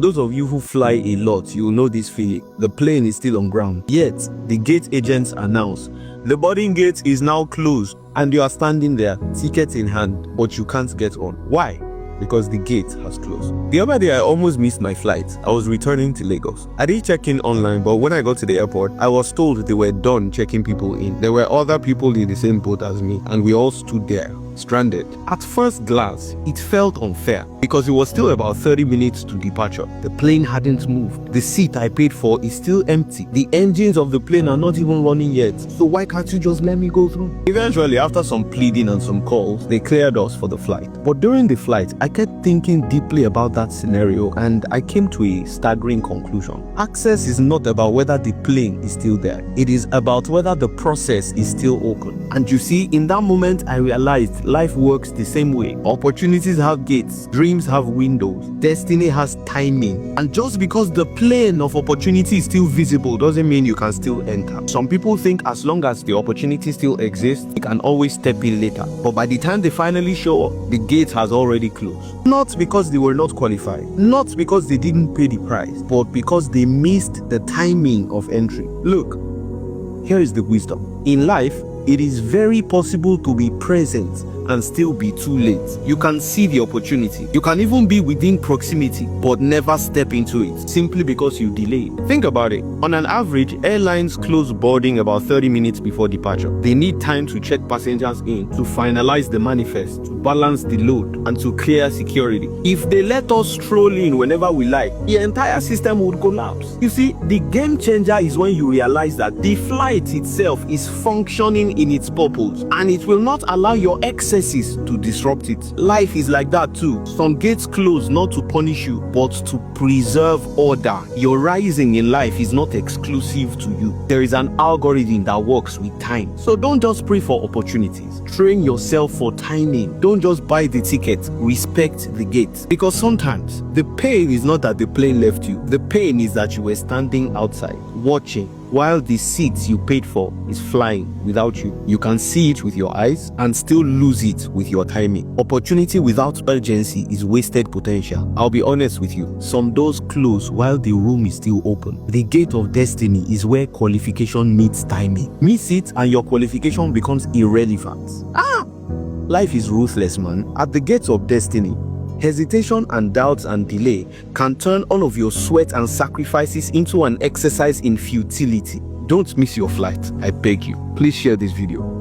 those of you who fly a lot, you will know this feeling. The plane is still on ground. Yet, the gate agents announce, the boarding gate is now closed. And you are standing there, ticket in hand, but you can't get on. Why? Because the gate has closed. The other day, I almost missed my flight. I was returning to Lagos. I did check in online, but when I got to the airport, I was told they were done checking people in. There were other people in the same boat as me, and we all stood there, stranded. At first glance, it felt unfair because it was still about 30 minutes to departure. The plane hadn't moved. The seat I paid for is still empty. The engines of the plane are not even running yet. So why can't you just let me go through? Eventually, after some pleading and some calls, they cleared us for the flight. But during the flight, I kept thinking deeply about that scenario, and I came to a staggering conclusion. Access is not about whether the plane is still there. It is about whether the process is still open. And you see, in that moment, I realized life works the same way. Opportunities have gates, dreams have windows, destiny has timing. And just because the plane of opportunity is still visible doesn't mean you can still enter. Some people think as long as the opportunity still exists, you can always step in later. But by the time they finally show up, the gate has already closed. Not because they were not qualified, not because they didn't pay the price, but because they missed the timing of entry. Look, here is the wisdom. In life, it is very possible to be present and still be too late. You can see the opportunity. You can even be within proximity, but never step into it simply because you delayed. Think about it. On an average, airlines close boarding about 30 minutes before departure. They need time to check passengers in, to finalize the manifest, to balance the load, and to clear security. If they let us stroll in whenever we like, the entire system would collapse. You see, the game changer is when you realize that the flight itself is functioning in its purpose, and it will not allow your excesses to disrupt it. Life is like that too. Some gates close not to punish you, but to preserve order. Your rising in life is not exclusive to you. There is an algorithm that works with time. So don't just pray for opportunities. Train yourself for timing. Don't just buy the ticket. Respect the gate. Because sometimes the pain is not that the plane left you. The pain is that you were standing outside, watching, while the seat you paid for is flying without you. You can see it with your eyes and still lose it with your timing. Opportunity without urgency is wasted potential. I'll be honest with you, some doors close while the room is still open. The gate of destiny is where qualification meets timing. Miss it and your qualification becomes irrelevant. Life is ruthless, man. At the gates of destiny, hesitation and doubts and delay can turn all of your sweat and sacrifices into an exercise in futility. Don't miss your flight, I beg you. Please share this video.